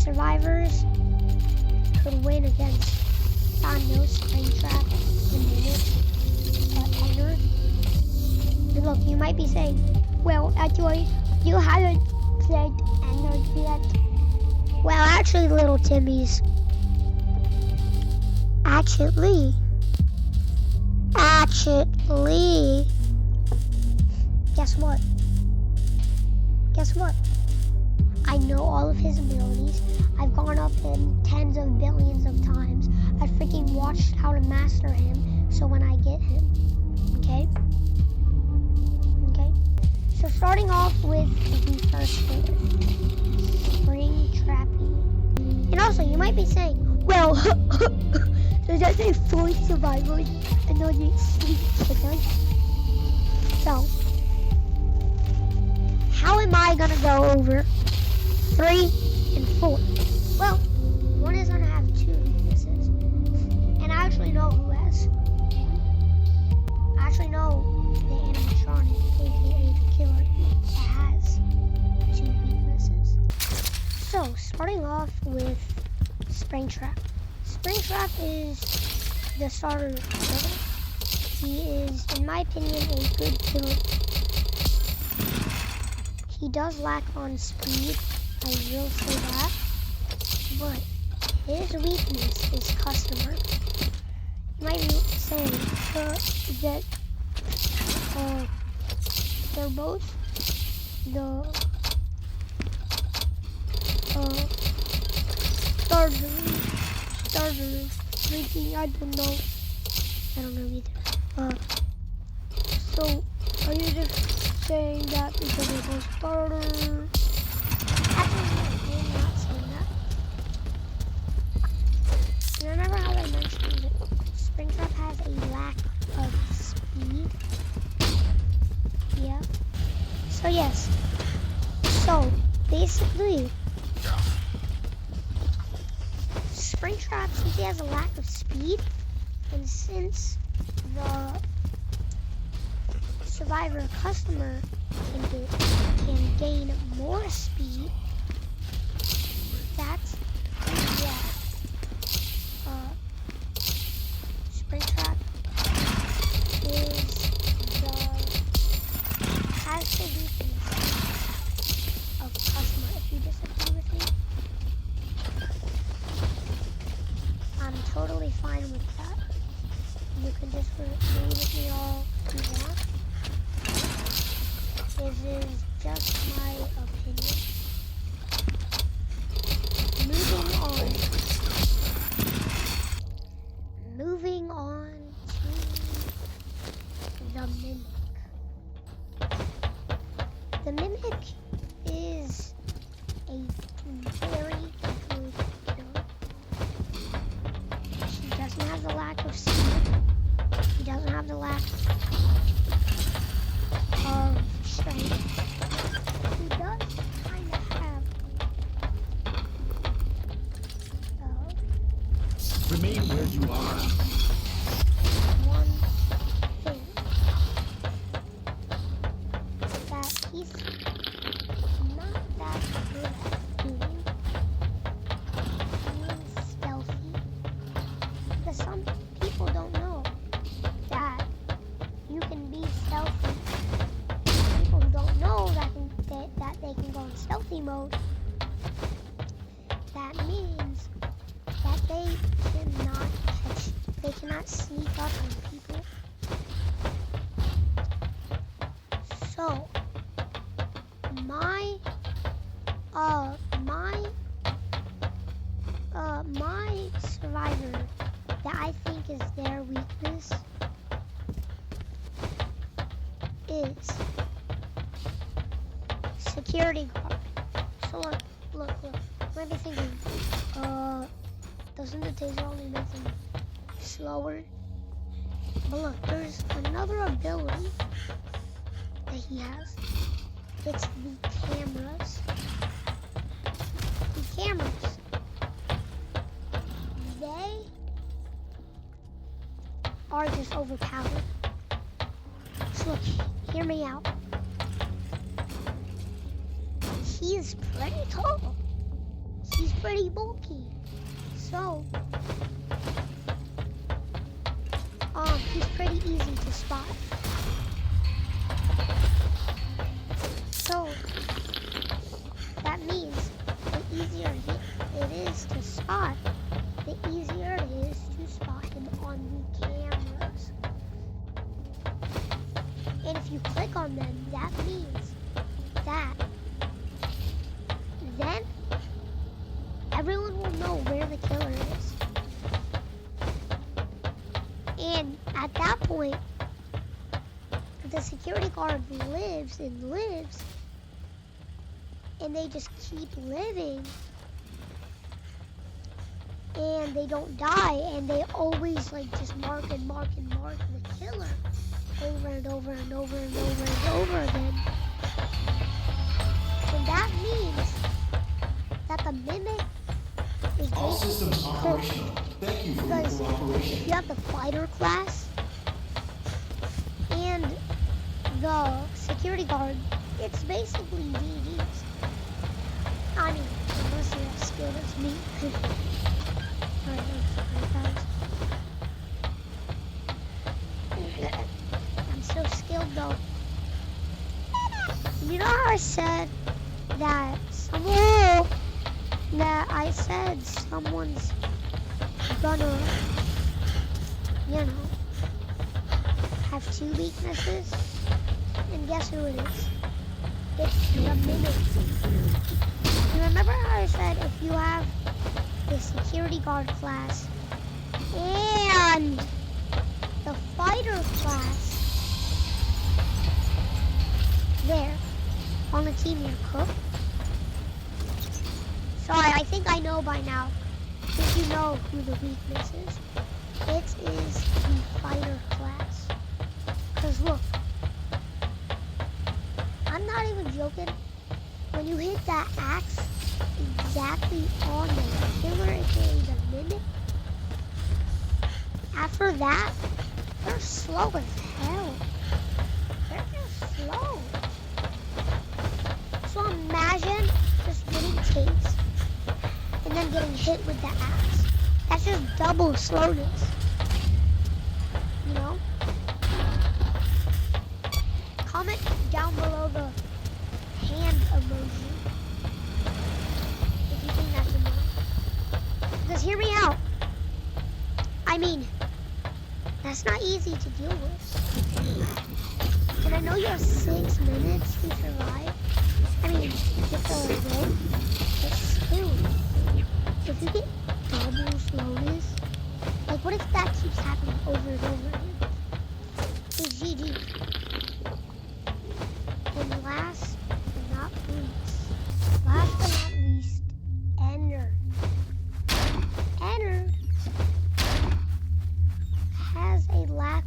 survivors could win against no Springtrap and Ender. And look, you might be saying, well, actually, you haven't said Ender yet. Well, actually, little Timmies. Actually. Guess what? I know all of his abilities. I've gone up him tens of billions of times. I freaking watched how to master him, so when I get him, okay? So starting off with the first player, Springtrappy. And also, you might be saying, well, so that's a 4 survivors and not a 6 chickens. So, how am I gonna go over 3 and 4? Well, one is gonna have 2 weaknesses, and I actually know who has. I actually know the animatronic, aka the killer, that has 2 weaknesses. So, starting off with Springtrap. Springtrap is the starter killer. He is, in my opinion, a good killer. He does lack on speed, I will say that, but his weakness is customer. You might be saying that they're both the starters, freaking, I don't know either. So, are you just saying that because they're both starters? Actually, I'm not saying that. Remember how I mentioned that Springtrap has a lack of speed? Yeah. So yes. So, basically, Springtrap, since he has a lack of speed, and since the survivor customer can gain more speed, that's why Springtrap has the weakness of customer. If you disagree with me, I'm totally fine with that. You can disagree with me all you want. This is just my opinion. Moving on to the Mimic. The Mimic is a very good killer. He doesn't have the lack of speed. He doesn't have the lack of strength. He does kind of have remain where you are. One thing that he's not that good at doing. Being stealthy. Because some people don't know that you can be stealthy. People who don't know that they can go in stealthy mode, that means that they cannot sneak up on people. So my survivor that I think is their weakness is security guard. So look. You might be thinking, doesn't the taser only make them slower? But look, there's another ability that he has. It's the cameras. The cameras. They are just overpowered. So look, hear me out. He is pretty tall. he's pretty bulky. So, he's pretty easy to spot. So, that means the easier it is to spot, the easier it is to spot him on the cameras. And if you click on them, that means that then everyone will know where the killer is. And at that point, the security guard lives and lives, and they just keep living, and they don't die, and they always like just mark and mark and mark the killer over and over and over and over and over again. And that means that the mimic is All basically systems operational. Thank you for your because cooperation. you have the fighter class and the security guard. It's basically GG's. I mean, unless you're as skilled as me. Alright, I'm so skilled though. You know how I said that someone's gonna, you know, have two weaknesses? And guess who it is? It's the mimic. You remember how I said if you have the security guard class and the fighter class there on the team, you're cooked? So I think I know by now, if you know who the weakness is. It is the fighter class. Cause look, I'm not even joking. When you hit that axe exactly on the killer, aka the mimic, after that, they're slow as hell. They're just slow. So imagine just getting tased and then getting hit with the axe. That's just double slowness. You know? Comment down below the hand emoji if you think that's enough. Because hear me out. I mean, that's not easy to deal with. And I know you have 6 minutes to survive. I mean, get the rope, but still, if you get double slowness, like what if that keeps happening over and over again? It's GG. And last but not least, Ennard. Ennard has a lack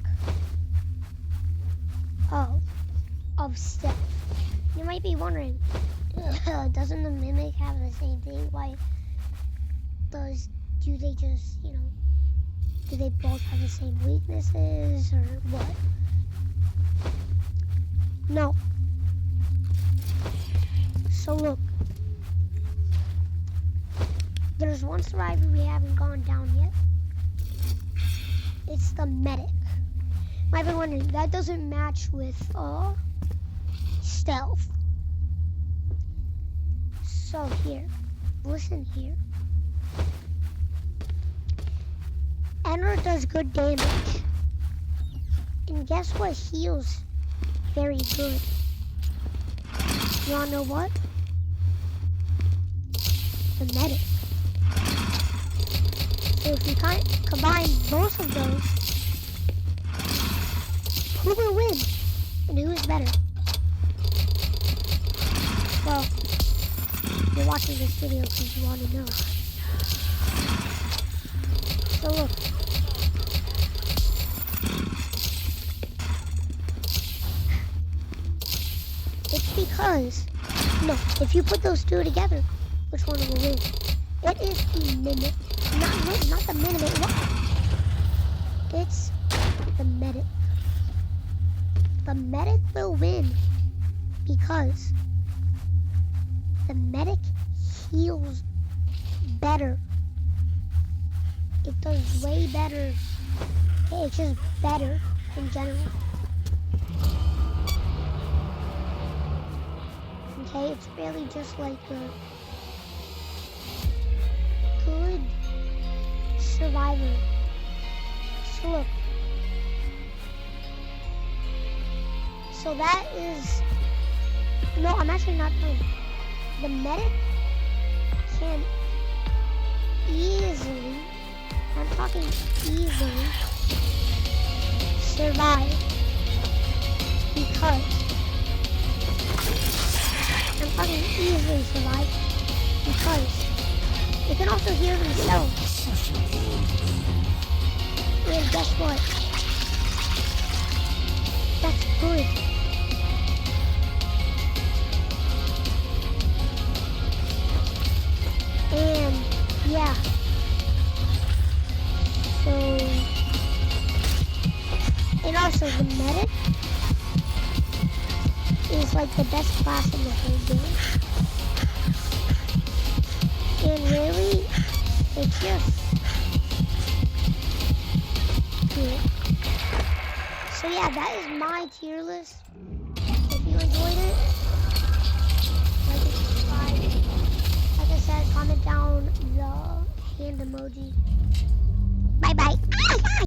of stealth. You might be wondering, doesn't the mimic have the same thing? Why do they just, you know, do they both have the same weaknesses or what? No. So look, there's one survivor we haven't gone down yet. It's the medic. You might be wondering, that doesn't match with stealth. So here, listen here. Ennard does good damage. And guess what heals very good? You wanna know what? The medic. So if you combine both of those, who will win? And who is better? Well, you're watching this video because you want to know. So look. It's because, no, if you put those two together, which one will win? It is the mimic. Not the mimic. What? It's the medic. The medic will win because the medic heals better. It does way better. It's just better in general. Okay, it's really just like a good survivor. So look. So that is... No, I'm actually not done. The medic can easily, I'm talking easily, survive because I'm talking easily survive because they can also heal themselves. And guess what? That's good. And yeah, so, and also the medic is like the best class in the whole game. And really, it's just good. So yeah, that is my tier list. If you enjoyed it, like and subscribe. Like I said, comment down the hand emoji. Bye bye.